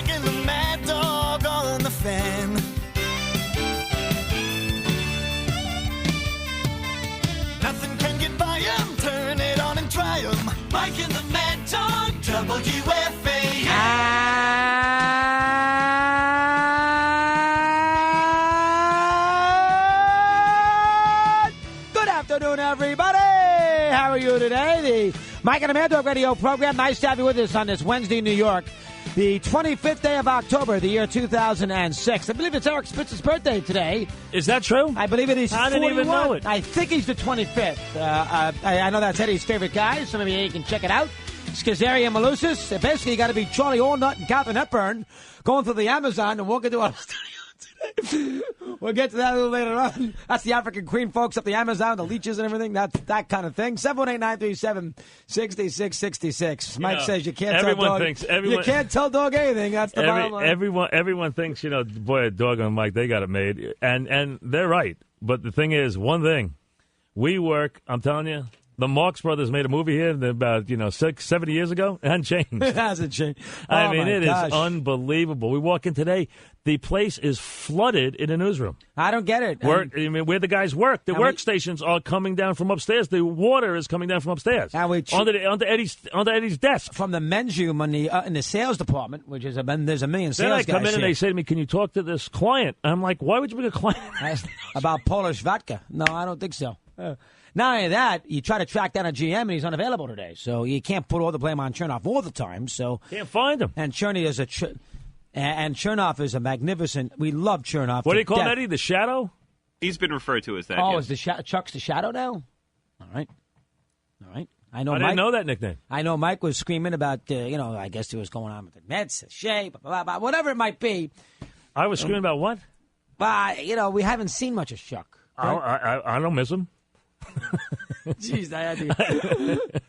Mike and the Mad Dog on the Fan. Nothing can get by 'em. Turn it on and try 'em. Mike and the Mad Dog, WFAN. Good afternoon, everybody. How are you today? The Mike and the Mad Dog radio program. Nice to have you with us on this Wednesday in New York, the 25th day of October, the year 2006. I believe it's Eric Spitz's birthday today. Is that true? I believe it is. I didn't even know it. I think he's the 25th. I know that's Eddie's favorite guy, so maybe you can check it out. Schizaria Malusis. Basically, you got to be Charlie Allnut and Catherine Hepburn going through the Amazon and walking through our studio today. We'll get to that a little later on. That's the African Queen folks up the Amazon, the leeches and everything. That's that kind of thing. 718-937-6666. Mike says you can't tell dog. You can't tell dog anything. That's the bottom line. Everyone thinks, boy, a dog on Mike, they got it made. And they're right. But the thing is, one thing, we work, I'm telling you, the Marx Brothers made a movie here about, 70 years ago. It hasn't changed. It hasn't changed. I mean, it is unbelievable. We walk in today, the place is flooded in the newsroom. I don't get it. Where the guys work. The workstations are coming down from upstairs. The water is coming down from upstairs. Onto Eddie's desk. From the men's room in the sales department, which is there's a million sales guys. Then I come in and they say to me, "Can you talk to this client?" I'm like, "Why would you bring a client?" About Polish vodka. No, I don't think so. Not only that, you try to track down a GM, and he's unavailable today. So you can't put all the blame on Chernoff all the time. So can't find him. And Chernoff is a magnificent. We love Chernoff. What do you call him, Eddie? The Shadow? He's been referred to as that. Oh, yes. is Chuck's the Shadow now? All right. I didn't know that nickname. I know Mike was screaming about, I guess it was going on with the Mets, Shea, blah, blah, blah, whatever it might be. I was screaming about what? We haven't seen much of Chuck. Right? I don't miss him. Jeez,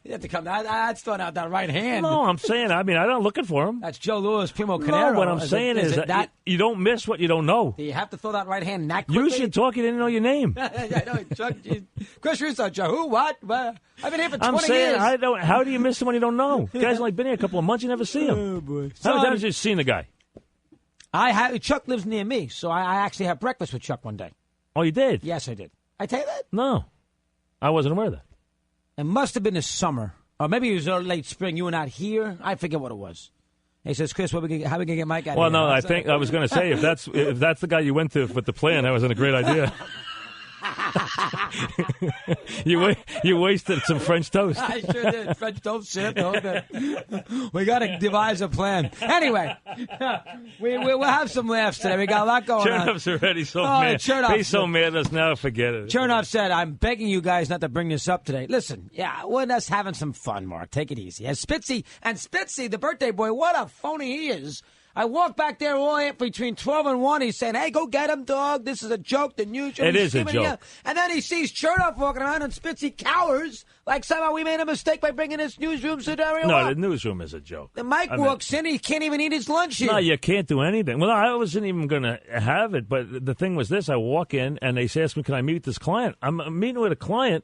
you have to come. I'd throw out that right hand. No, I'm saying, I'm not looking for him. That's Joe Louis, Primo Canero. No, what I'm saying is that you don't miss what you don't know. You have to throw that right hand that quickly. You should talk. You didn't know your name. I know, Chuck. Chris Russo, Joe. Who? What? I've been here for 20 I'm saying, years. How do you miss him when you don't know? The guy's only been here a couple of months. You never see him. Oh, boy. How many times have you seen the guy? Chuck lives near me, so I actually had breakfast with Chuck one day. Oh, you did? Yes, I did. I tell you that? No. I wasn't aware of that. It must have been the summer. Or maybe it was late spring. You were not here. I forget what it was. He says, Chris, how are we going to get Mike out of here? Well, no, I think I was going to say, if that's the guy you went to with the plan, that wasn't a great idea. You wasted some French toast. I sure did. French toast, shit. We got to devise a plan. Anyway, we'll have some laughs today. We got a lot going on. Chernoff's already so mad. He's so mad at us now, forget it. Chernoff said, I'm begging you guys not to bring this up today. Listen, we're just having some fun, Mark. Take it easy. And Spitzy, the birthday boy, what a phony he is. I walk back there all between 12 and 1. He's saying, hey, go get him, dog. This is a joke. The news. It is a joke. And then he sees Chernoff walking around and Spitzy cowers like somehow we made a mistake by bringing this newsroom scenario No, up. the newsroom is a joke. The Mike walks in. He can't even eat his lunch here. No, you can't do anything. Well, I wasn't even going to have it. But the thing was this. I walk in and they ask me, can I meet this client? I'm meeting with a client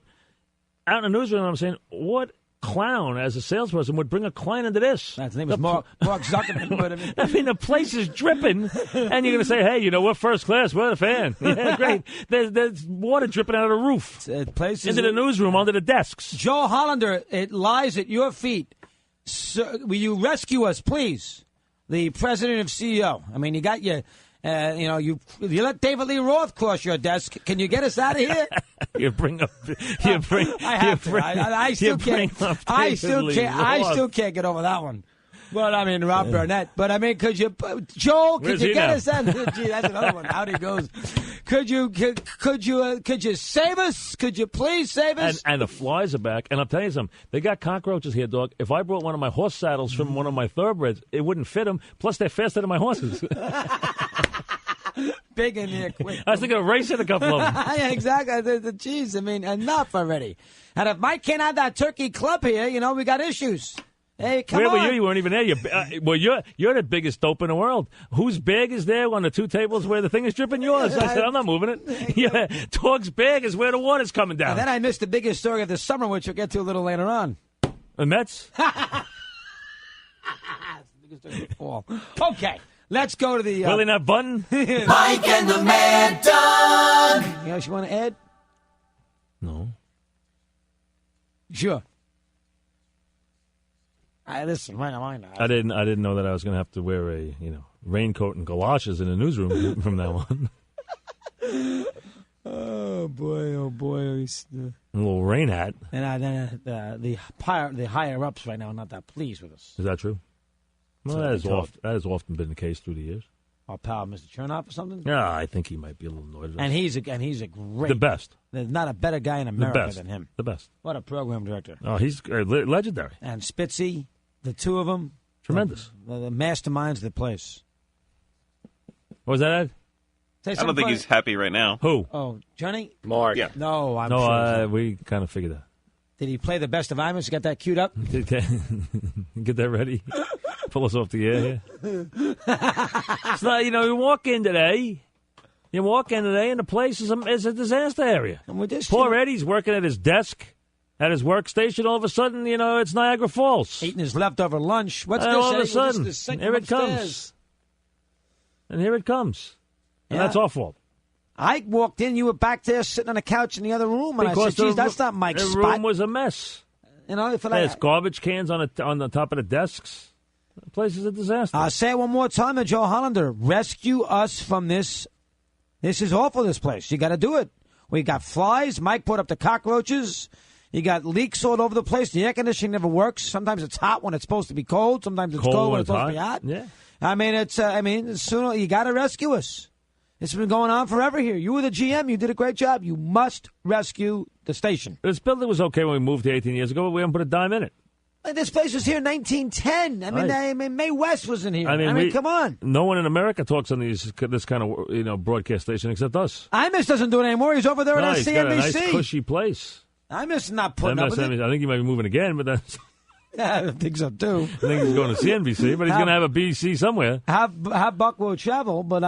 out in the newsroom. And I'm saying, what clown as a salesperson would bring a client into this? His name is Mark Zuckerman. I mean, the place is dripping, and you're going to say, hey, we're first class. We're the fan. Yeah, great. There's water dripping out of the roof into the newsroom, under the desks. Joe Hollander, it lies at your feet. Sir, will you rescue us, please? The president of CEO. I mean, you got your... you let David Lee Roth cross your desk. Can you get us out of here? I still can't get over that one. But I mean, Rob Burnett. But I mean, could you, Joel? Could you get us out? Gee, that's another one. Out he goes. Could you save us? Could you please save us? And the flies are back. And I'll tell you something. They got cockroaches here, dog. If I brought one of my horse saddles from one of my thoroughbreds, it wouldn't fit them. Plus, they're faster than my horses. Big in here, quick. I was thinking of racing a couple of them. Yeah, exactly. Jeez, I mean, enough already. And if Mike can't have that turkey club here, we got issues. Hey, come on. Where were you? You weren't even there. You're the biggest dope in the world. Whose bag is there on the two tables where the thing is dripping? Yours. I said, I'm not moving it. Yeah, dog's bag is where the water's coming down. And then I missed the biggest story of the summer, which we'll get to a little later on. The Mets? Fall. Okay, let's go to the... Willie Nut Button? Mike and the Mad Dog. Anything else you want to add? No. Sure. Listen, why not? I didn't know that I was going to have to wear a raincoat and galoshes in the newsroom from now on. Oh boy! He's, A little rain hat. And the higher ups right now are not that pleased with us. Is that true? Well, So that has often been the case through the years. Our pal, Mr. Chernoff, or something. Yeah, I think he might be a little annoyed. And he's a great, the best. There's not a better guy in America than him. The best. What a program director! Oh, he's legendary. And Spitzy, the two of them, Tremendous. The masterminds of the place. What was that, Ed? Say I don't something think funny. he's happy right now. Who? Oh, Johnny? Mark. Yeah. No, I'm sure. We kind of figured that. Did he play the best of Imus? Got that queued up? Get that ready. Pull us off the air here. It's not, you walk in today, and the place is a disaster area. And with this, Poor Eddie's working at his desk, at his workstation. All of a sudden, it's Niagara Falls. eating his leftover lunch. What's And this? all of a Eddie? sudden, This is the here it sink upstairs. comes. And here it comes. And Yeah. that's our fault. I walked in. You were back there sitting on the couch in the other room, and I said, "Geez, that's not Mike's the spot." room was a mess. If There's garbage cans on the top of the desks. The place is a disaster. I'll say it one more time to Joe Hollander. Rescue us from this. This is awful, this place. You got to do it. We got flies. Mike put up the cockroaches. You got leaks all over the place. The air conditioning never works. Sometimes it's hot when it's supposed to be cold. Sometimes it's cold when it's supposed to be hot. Yeah. Sooner you got to rescue us. It's been going on forever here. You were the GM. You did a great job. You must rescue the station. This building was okay when we moved here 18 years ago, but we haven't put a dime in it. This place was here in 1910. I mean, Mae West was in here. Come on. No one in America talks on this kind of broadcast station except us. Imus doesn't do it anymore. He's over there at He's CNBC. got a nice, cushy place. Imus is not putting up with it. I think he might be moving again, but that's... I don't think so, too. I think he's going to CNBC, but he's going to have a BC somewhere. Have Buck will travel, but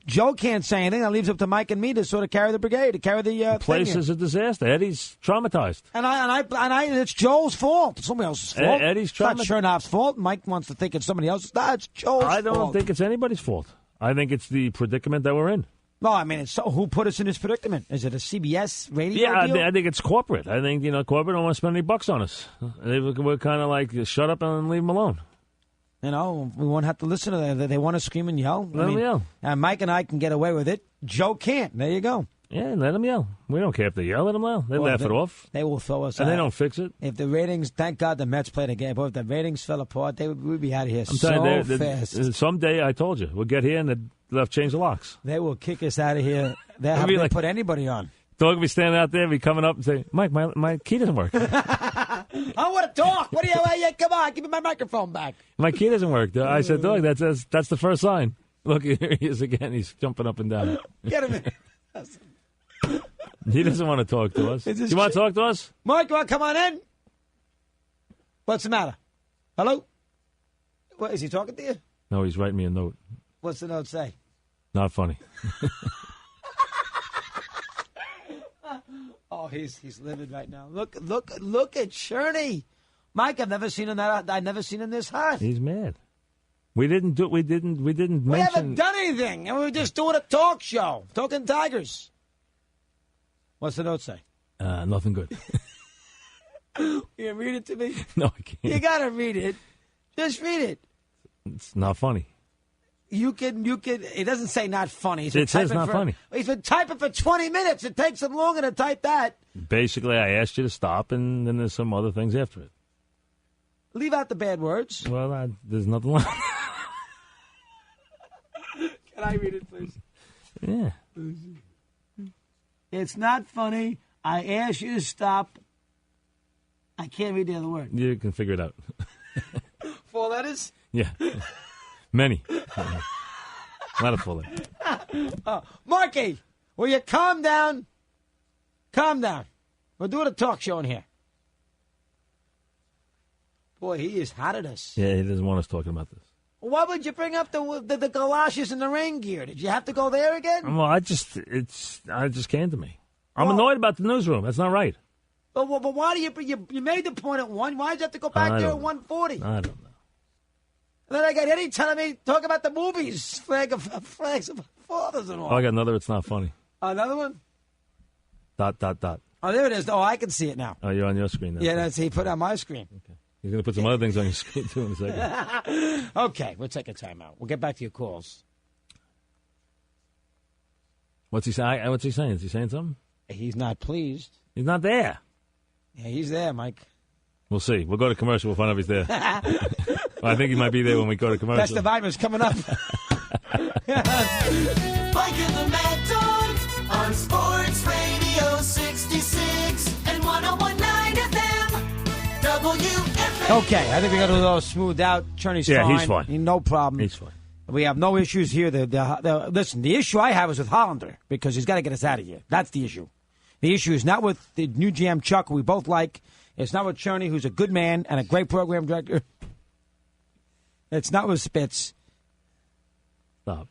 Joe can't say anything. That leaves up to Mike and me to sort of carry the brigade, to carry the place is a disaster. Eddie's traumatized. And it's Joel's fault. It's somebody else's fault. Eddie's traumatized. It's not Chernoff's fault. Mike wants to think it's somebody else's. No, it's Joel's fault. I don't think it's anybody's fault. I think it's the predicament that we're in. No, who put us in this predicament? Is it a CBS radio deal? I think it's corporate. I think, corporate don't want to spend any bucks on us. We're kind of like, shut up and leave them alone. We won't have to listen to them. They want to scream and yell. Let them yell. Mike and I can get away with it. Joe can't. There you go. Yeah, let them yell. We don't care if they yell. Let them yell. They laugh it off. They will throw us out. And they don't fix it. If the ratings, thank God the Mets played a game, but if the ratings fell apart, we'd be out of here fast. Someday, I told you, we'll get here and they'll have changed the locks. They will kick us out of here. They'll put anybody on. Dog will be standing out there, be coming up and say, Mike, my key doesn't work. I want to talk. What do you? Come on, give me my microphone back. My key doesn't work. I said, Dog, that's the first sign. Look, here he is again. He's jumping up and down. Get him in. He doesn't want to talk to us. You want to talk to us? Mike, you want to come on in? What's the matter? Hello? What, is he talking to you? No, he's writing me a note. What's the note say? Not funny. Oh, he's livid right now. Look at Cherney. Mike, I've never seen him this hot. He's mad. We didn't mention. We haven't done anything, and we were just doing a talk show, talking Tigers. What's the note say? Nothing good. You can read it to me? No, I can't. You gotta read it. Just read it. It's not funny. You can. It doesn't say not funny. It says not funny. He's been typing for 20 minutes. It takes him longer to type that. Basically, I asked you to stop, and then there's some other things after it. Leave out the bad words. Well, there's nothing left. Can I read it, please? Yeah. It's not funny. I asked you to stop. I can't read the other word. You can figure it out. 4 letters? Yeah. Many. Not a full letter. Marky, will you calm down? Calm down. We're doing a talk show in here. Boy, he is hot at us. Yeah, he doesn't want us talking about this. Why would you bring up the galoshes and the rain gear? Did you have to go there again? Well, it just came to me. I'm annoyed about the newsroom. That's not right. But why do you made the point at 1? Why did you have to go back there at 1:40? I don't know. And then I got Eddie telling me, talk about the movies, flags of fathers and all. Oh, I got another. It's not funny. Another one? ... Oh, there it is. Oh, I can see it now. Oh, you're on your screen now. Yeah, he put it on my screen. Okay. He's going to put some other things on your screen, too, in a second. Okay, we'll take a timeout. We'll get back to your calls. What's he saying? Is he saying something? He's not pleased. He's not there. Yeah, he's there, Mike. We'll see. We'll go to commercial. We'll find out if he's there. Well, I think he might be there when we go to commercial. Best of Ivan's coming up. Mike and the Mad Dog on Sports Radio 66 and 101.9 FM. WFAN. Okay, I think we got a little smoothed out. Cherney's Yeah, fine. he's fine. No problem. He's fine. We have no issues here. Listen, the issue I have is with Hollander because he's got to get us out of here. That's the issue. The issue is not with the new GM Chuck, who we both like. It's not with Cherney, who's a good man and a great program director. It's not with Spitz. Stop.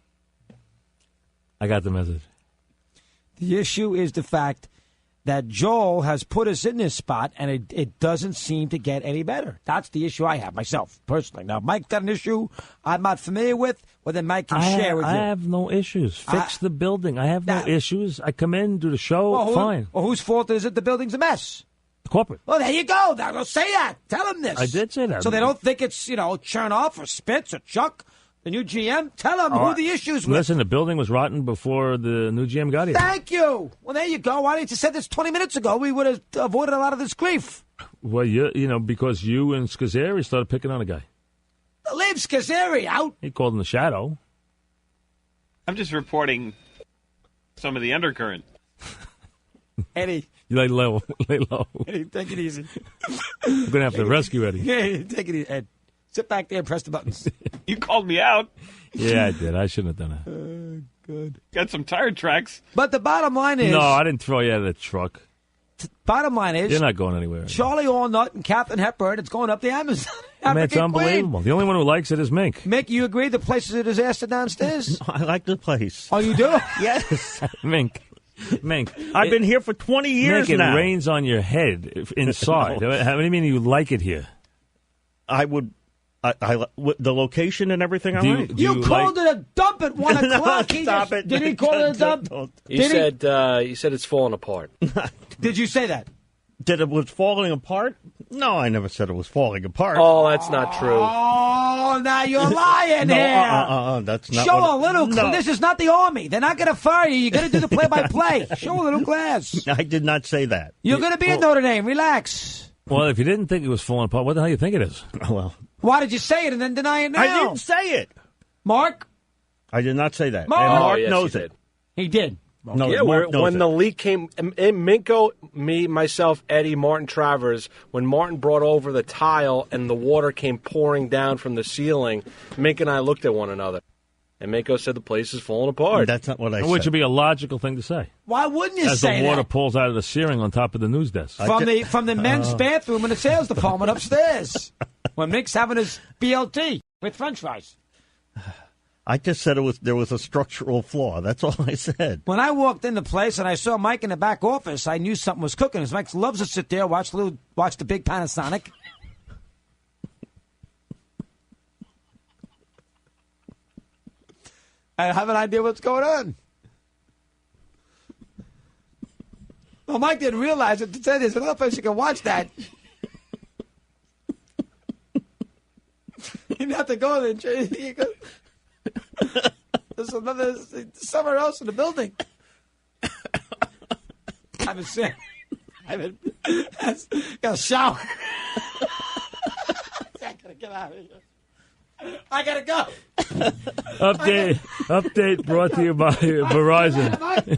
I got the message. The issue is the fact that Joel has put us in this spot, and it doesn't seem to get any better. That's the issue I have myself, personally. Now, Mike's got an issue I'm not familiar with, well, then Mike can share with you. I have no issues. Fix the building. I have no issues. I come in, do the show, fine. Well, whose fault is it the building's a mess? Corporate. Well, there you go. Now, go say that. Tell them this. I did say that. So they don't think it's, Chernoff or Spitz or Chuck, the new GM. Tell them who the issues with. Listen, the building was rotten before the new GM got here. Thank you. Well, there you go. Why didn't you say this 20 minutes ago? We would have avoided a lot of this grief. Well, because you and Scazzeri started picking on a guy. Leave Scazzeri out. He called him the shadow. I'm just reporting some of the undercurrent. Eddie. You lay low. Lay low. Eddie, take it easy. I'm going to have to rescue Eddie. Yeah, take it easy, Ed. Sit back there and press the buttons. You called me out. Yeah, I did. I shouldn't have done that. Good. Got some tire tracks. But the bottom line is... No, I didn't throw you out of the truck. Bottom line is... You're not going anywhere. Charlie Allnut and Katharine Hepburn, it's going up the Amazon. Man, it's unbelievable. The only one who likes it is Mink. Mick, you agree the place is a disaster downstairs? I like the place. Oh, you do? Yes. Mink. I've been here for 20 years Mink, now. it rains on your head inside. No. How do you mean you like it here? I would... the location and everything, I like. You called it a dump at 1 o'clock. Stop it. Did he call it a dump? You said it's falling apart. Did you say that? That it was falling apart? No, I never said it was falling apart. Oh, that's not true. Oh, now you're lying no, here. that's not Show what a little. No. This is not the Army. They're not going to fire you. You're going to do the play-by-play. Show a little class. I did not say that. You're going to be at Notre Dame. Relax. Well, if you didn't think it was falling apart, what the hell do you think it is? Well, Why did you say it and then deny it now? I didn't say it. Mark? I did not say that. Mark. And Mark yes, knows you it. did. He did. No, Yeah, Mark knows when it. the leak came, Minko, me, myself, Eddie, Martin Travers, when Martin brought over the tile and the water came pouring down from the ceiling, Mink and I looked at one another. And Minko said the place is falling apart. That's not what I said. Which would be a logical thing to say. Why wouldn't you As say the water that? pulls out of the ceiling on top of the news desk. From the men's bathroom in the sales department upstairs. When Mick's having his BLT with french fries. I just said there was a structural flaw. That's all I said. When I walked in the place and I saw Mike in the back office, I knew something was cooking. As Mike loves to sit there, watch the big Panasonic. I have an idea what's going on. Well, Mike didn't realize it. To say there's another place you can watch that. You didn't have to go there. You go. There's somewhere else in the building. I haven't got a shower. I gotta get out of here. I gotta go. Update brought to you by Verizon.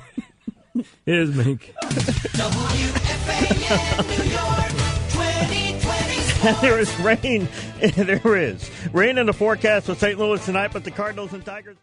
Here's Mink. WFAN New York 2020. There is rain. There is rain in the forecast for St. Louis tonight, but the Cardinals and Tigers.